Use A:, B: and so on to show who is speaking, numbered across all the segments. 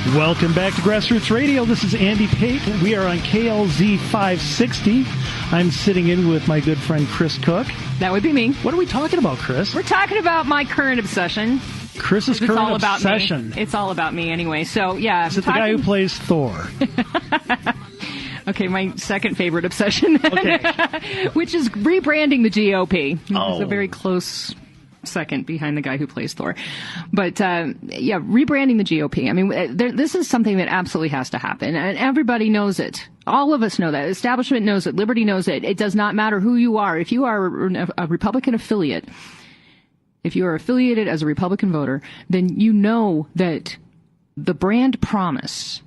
A: Welcome back to Grassroots Radio. This is Andy Pate. We are on KLZ 560. I'm sitting in with my good friend Kris Cook.
B: That would be me.
A: What are we talking about, Kris?
B: We're talking about my current obsession.
A: Kris's current obsession.
B: It's all about me anyway. So, yeah.
A: Is it the guy who plays Thor?
B: Okay, my second favorite obsession,
A: okay.
B: Which is rebranding the GOP.
A: Oh.
B: It's a very close second behind the guy who plays Thor. But, yeah, rebranding the GOP. I mean, this is something that absolutely has to happen, and everybody knows it. All of us know that. Establishment knows it. Liberty knows it. It does not matter who you are. If you are a Republican affiliate, if you are affiliated as a Republican voter, then you know that the brand promise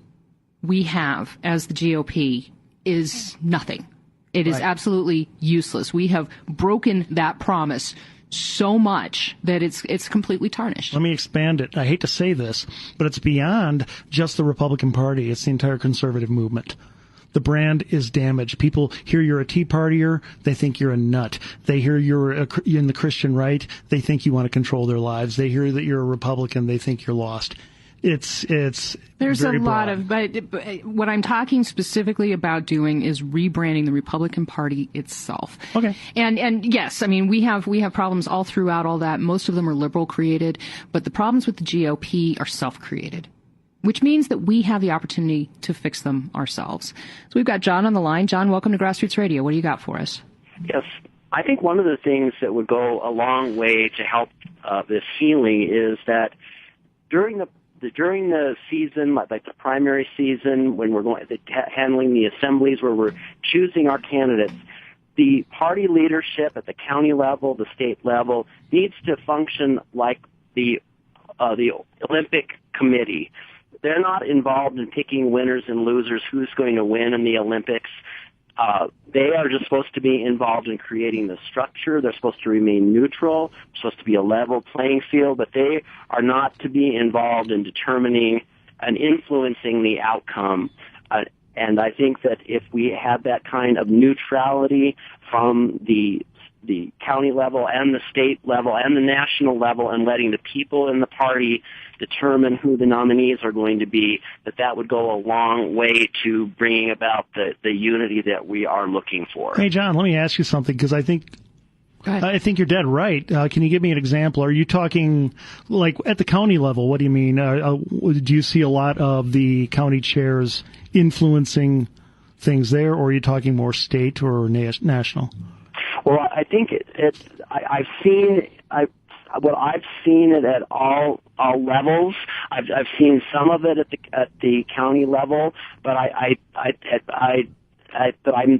B: we have as the GOP is nothing. It is absolutely useless. We have broken that promise so much that it's completely tarnished.
A: Let me expand it. I hate to say this, but it's beyond just the Republican Party. It's the entire conservative movement. The brand is damaged. People hear you're a Tea Partier, they think you're a nut. They hear you're in the Christian right, they think you want to control their lives. They hear that you're a Republican, they think you're lost. There's
B: a lot of, but what I'm talking specifically about doing is rebranding the Republican Party itself.
A: Okay.
B: And yes, I mean, we have problems all throughout all that. Most of them are liberal created, but the problems with the GOP are self-created, which means that we have the opportunity to fix them ourselves. So we've got John on the line. John, welcome to Grassroots Radio. What do you got for us?
C: Yes. I think one of the things that would go a long way to help this healing is that during the season, like the primary season, when we're handling the assemblies where we're choosing our candidates, the party leadership at the county level, the state level, needs to function like the Olympic committee. They're not involved in picking winners and losers, who's going to win in the Olympics. They are just supposed to be involved in creating the structure. They're supposed to remain neutral, supposed to be a level playing field, but they are not to be involved in determining and influencing the outcome. And I think that if we have that kind of neutrality from the county level and the state level and the national level, and letting the people in the party determine who the nominees are going to be, that would go a long way to bringing about the unity that we are looking for.
A: Hey, John, let me ask you something, because I think you're dead right. Can you give me an example? Are you talking like at the county level? What do you mean? Do you see a lot of the county chairs influencing things there, or are you talking more state or national?
C: Well, I think I've seen it at all levels. I've seen some of it at the county level, but but I'm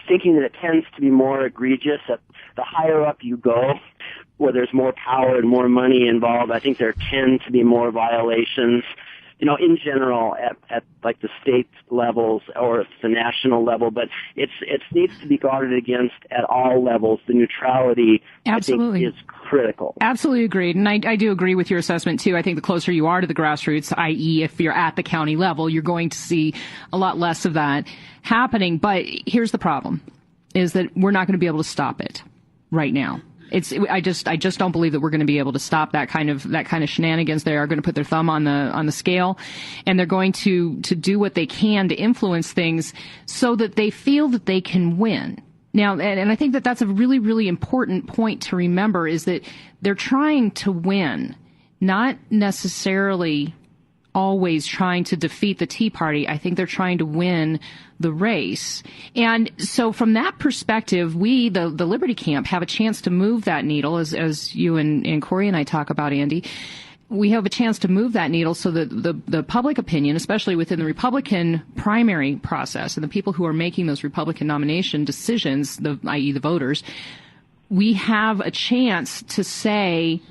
C: thinking that it tends to be more egregious at the higher up you go, where there's more power and more money involved. I think there tend to be more violations, in general at like the state levels or at the national level, but it needs to be guarded against at all levels. The neutrality,
B: absolutely,
C: I think, is critical. Absolutely
B: agreed. And I do agree with your assessment too. I think the closer you are to the grassroots, i.e. if you're at the county level, you're going to see a lot less of that happening. But here's the problem, is that we're not going to be able to stop it right now. I just don't believe that we're going to be able to stop that kind of shenanigans. They are going to put their thumb on the scale, and they're going to do what they can to influence things so that they feel that they can win. Now, and I think that that's a really, really important point to remember, is that they're trying to win, not necessarily always trying to defeat the Tea Party. I think they're trying to win the race. And so from that perspective, we, the Liberty camp, have a chance to move that needle, as you and Corey and I talk about, Andy. We have a chance to move that needle so that the public opinion, especially within the Republican primary process and the people who are making those Republican nomination decisions, i.e. the voters, we have a chance to say,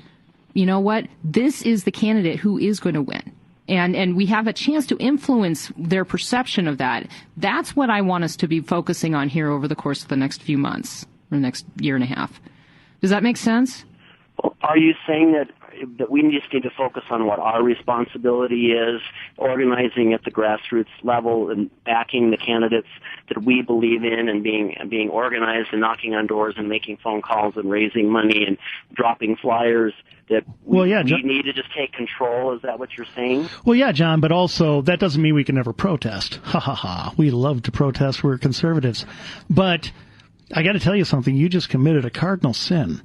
B: you know what, this is the candidate who is going to win. And we have a chance to influence their perception of that. That's what I want us to be focusing on here over the course of the next few months, or the next year and a half. Does that make sense?
C: Are you saying that that we just need to focus on what our responsibility is, organizing at the grassroots level and backing the candidates that we believe in, and being organized and knocking on doors and making phone calls and raising money and dropping flyers. That we need to just take control. Is that what you're saying?
A: Well, yeah, John, but also that doesn't mean we can never protest. Ha ha ha. We love to protest. We're conservatives. But I got to tell you something. You just committed a cardinal sin.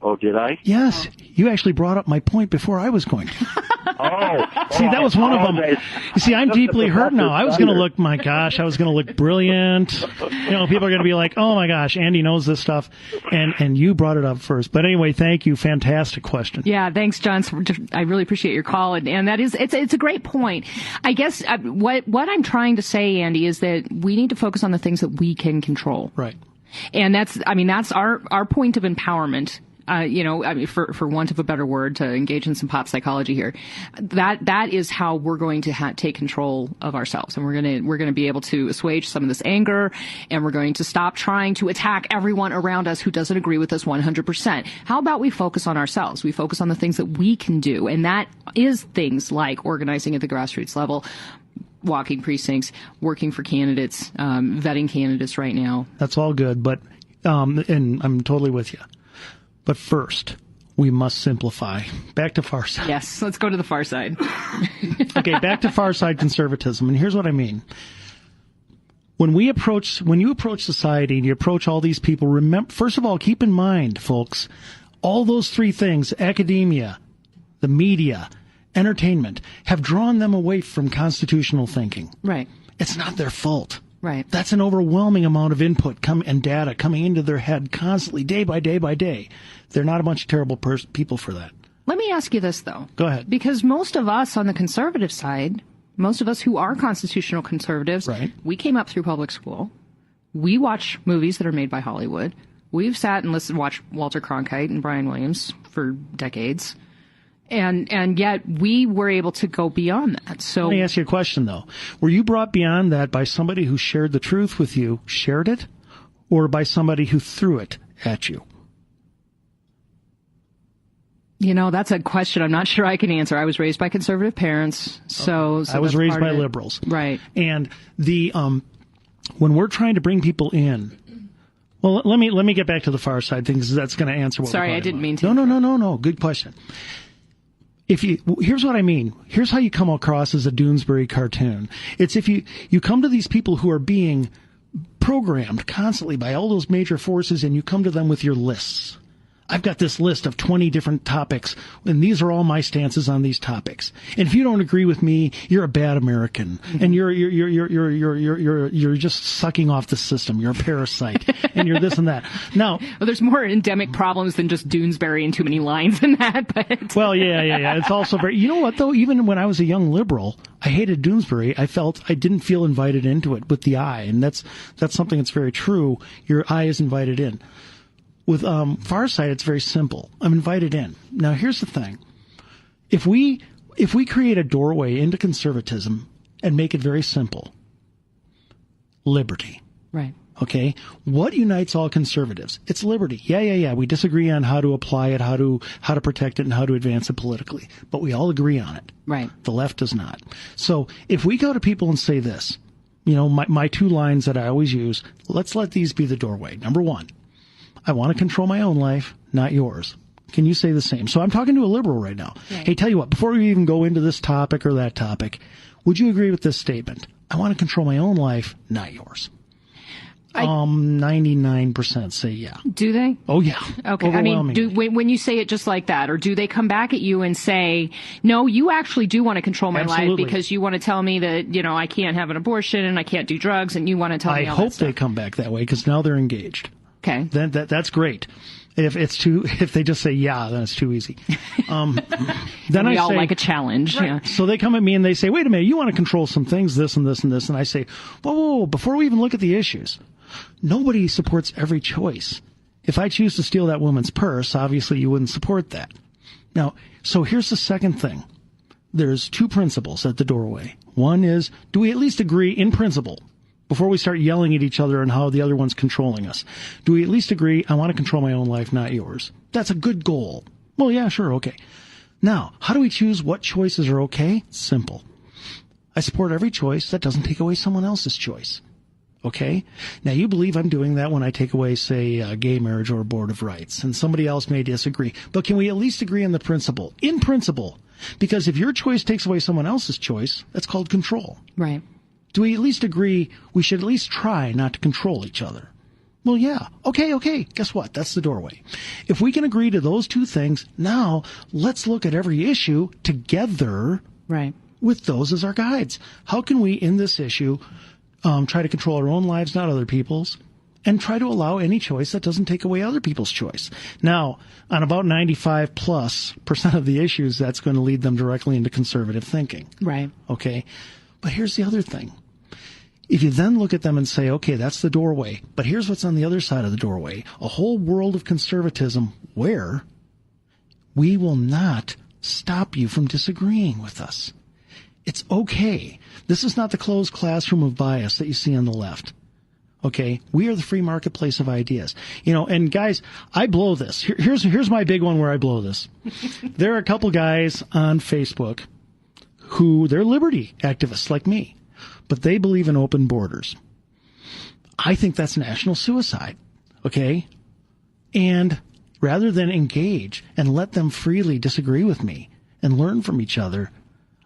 C: Oh, did I?
A: Yes. You actually brought up my point before I was going to. See, that was one of them. You see, I'm deeply hurt now. I was going to look, my gosh, I was going to look brilliant. You know, people are going to be like, oh my gosh, Andy knows this stuff. And you brought it up first. But anyway, thank you. Fantastic question.
B: Yeah, thanks, John. I really appreciate your call. And that is, it's a great point. I guess what I'm trying to say, Andy, is that we need to focus on the things that we can control.
A: Right.
B: And that's our point of empowerment. For want of a better word, to engage in some pop psychology here, that is how we're going to take control of ourselves, and we're going to be able to assuage some of this anger, and we're going to stop trying to attack everyone around us who doesn't agree with us 100%. How about we focus on ourselves? We focus on the things that we can do, and that is things like organizing at the grassroots level, walking precincts, working for candidates, vetting candidates right now.
A: That's all good, but and I'm totally with you. But first, we must simplify. Back to far side.
B: Yes, let's go to the far side.
A: Okay, back to far side conservatism. And here's what I mean. When you approach society and you approach all these people, remember, first of all, keep in mind, folks, all those three things, academia, the media, entertainment, have drawn them away from constitutional thinking.
B: Right.
A: It's not their fault.
B: Right.
A: That's an overwhelming amount of input and data coming into their head constantly, day by day by day. They're not a bunch of terrible people for that.
B: Let me ask you this, though.
A: Go ahead.
B: Because most of us on the conservative side, most of us who are constitutional conservatives,
A: right, we
B: came up through public school. We watch movies that are made by Hollywood. We've sat and watched Walter Cronkite and Brian Williams for decades. And yet we were able to go beyond that. So
A: let me ask you a question, though. Were you brought beyond that by somebody who shared the truth with you, shared it, or by somebody who threw it at you?
B: You know, that's a question I'm not sure I can answer. I was raised by conservative parents, so
A: I was raised by liberals.
B: Right.
A: And the when we're trying to bring people in, well, let me get back to the far side thing, because that's going to answer what we're talking about.
B: Sorry, I didn't mean to.
A: No. Good question. Here's what I mean. Here's how you come across as a Doonesbury cartoon. It's if you come to these people who are being programmed constantly by all those major forces, and you come to them with your lists. I've got this list of 20 different topics, and these are all my stances on these topics. And if you don't agree with me, you're a bad American, and you're just sucking off the system. You're a parasite, and you're this and that. Now,
B: well, there's more endemic problems than just Doonesbury and too many lines in that. But
A: well, yeah. It's also very. You know what though? Even when I was a young liberal, I hated Doonesbury. I didn't feel invited into it with the eye, and that's something that's very true. Your eye is invited in. With Farsight, it's very simple. I'm invited in. Now, here's the thing. If we create a doorway into conservatism and make it very simple, liberty.
B: Right.
A: Okay? What unites all conservatives? It's liberty. Yeah. We disagree on how to apply it, how to protect it, and how to advance it politically. But we all agree on it.
B: Right.
A: The left does not. So if we go to people and say this, you know, my two lines that I always use, let's let these be the doorway. Number one, I want to control my own life, not yours. Can you say the same? So I'm talking to a liberal right now. Right. Hey, tell you what, before we even go into this topic or that topic, would you agree with this statement? I want to control my own life, not yours. 99% say yeah.
B: Do they?
A: Oh, yeah.
B: Okay. I mean, when you say it just like that, or do they come back at you and say, no, you actually do want to control my life because you want to tell me that, you know, I can't have an abortion and I can't do drugs, and you want to tell me all that stuff?
A: I hope they come back that way, because now they're engaged.
B: Okay.
A: Then that's great. If they just say yeah, then it's too easy. Then
B: we all like a challenge.
A: Right. Yeah. So they come at me and they say, wait a minute, you want to control some things, this and this and this. And I say, whoa, before we even look at the issues, nobody supports every choice. If I choose to steal that woman's purse, obviously you wouldn't support that. Now, so here's the second thing. There's two principles at the doorway. One is, do we at least agree in principle? Before we start yelling at each other and how the other one's controlling us, do we at least agree, I want to control my own life, not yours? That's a good goal. Well, yeah, sure, okay. Now, how do we choose what choices are okay? Simple. I support every choice that doesn't take away someone else's choice. Okay? Now, you believe I'm doing that when I take away, say, gay marriage or abortive rights, and somebody else may disagree. But can we at least agree on the principle? In principle. Because if your choice takes away someone else's choice, that's called control.
B: Right.
A: Do we at least agree we should at least try not to control each other? Well, yeah. Okay. Guess what? That's the doorway. If we can agree to those two things, now let's look at every issue together.
B: Right.
A: With those as our guides. How can we, in this issue, try to control our own lives, not other people's, and try to allow any choice that doesn't take away other people's choice? Now, on about 95+% of the issues, that's going to lead them directly into conservative thinking.
B: Right.
A: Okay. But here's the other thing. If you then look at them and say, okay, that's the doorway, but here's what's on the other side of the doorway, a whole world of conservatism where we will not stop you from disagreeing with us. It's okay. This is not the closed classroom of bias that you see on the left. Okay? We are the free marketplace of ideas. And guys, I blow this. Here's my big one where I blow this. There are a couple guys on Facebook who, they're liberty activists like me, but they believe in open borders. I think that's national suicide. Okay? And rather than engage and let them freely disagree with me and learn from each other,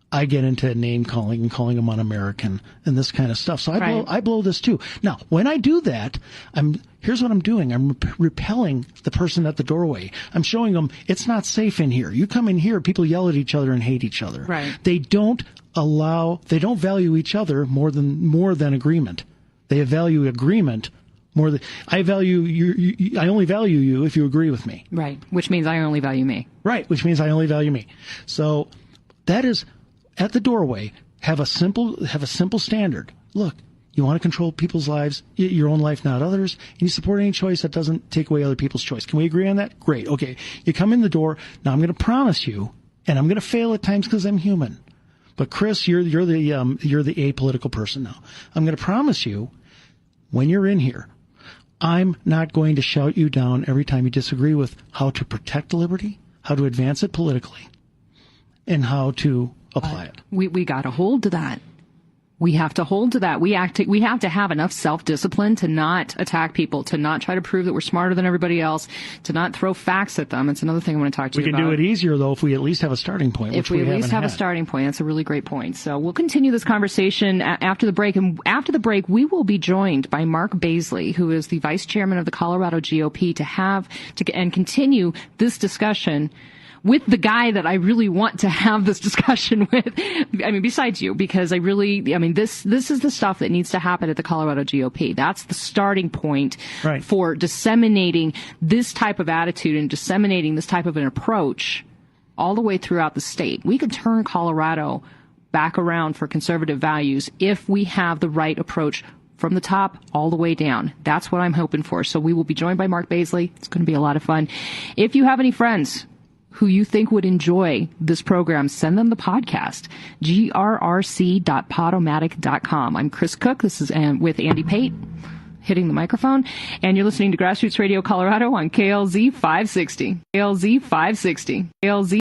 A: I get into name calling and calling them un-American and this kind of stuff. So I blow this too. Now, when I do that, here's what I'm doing. I'm repelling the person at the doorway. I'm showing them it's not safe in here. You come in here, people yell at each other and hate each other.
B: Right.
A: They don't value each other more than agreement. They value agreement more than I value you. I only value you if you agree with me.
B: Right. Which means I only value me.
A: Right. Which means I only value me. So that is, at the doorway, have a simple standard. Look, you want to control people's lives, your own life, not others, and you support any choice that doesn't take away other people's choice. Can we agree on that? Great. Okay. You come in the door. Now I'm going to promise you, and I'm going to fail at times because I'm human. But Kris, you're the apolitical person now. I'm going to promise you, when you're in here, I'm not going to shout you down every time you disagree with how to protect liberty, how to advance it politically, and how to apply it.
B: We got to hold to that. We have to hold to that. We have to have enough self-discipline to not attack people, to not try to prove that we're smarter than everybody else, to not throw facts at them. It's another thing I want to talk to you about.
A: We can do it easier, though, if we at least have a starting point, which we haven't had. If we at least have a starting
B: point, that's a really great point. So we'll continue this conversation after the break. And after the break, we will be joined by Mark Baisley, who is the vice chairman of the Colorado GOP, and continue this discussion with the guy that I really want to have this discussion with. I mean, besides you, because this is the stuff that needs to happen at the Colorado GOP. That's the starting point for disseminating this type of attitude and disseminating this type of an approach all the way throughout the state. We could turn Colorado back around for conservative values if we have the right approach from the top all the way down. That's what I'm hoping for. So we will be joined by Mark Baisley. It's going to be a lot of fun. If you have any friends who you think would enjoy this program, send them the podcast, grrc.podomatic.com. I'm Kris Cook. This is with Andy Pate hitting the microphone, and you're listening to Grassroots Radio Colorado on KLZ 560. KLZ 560. KLZ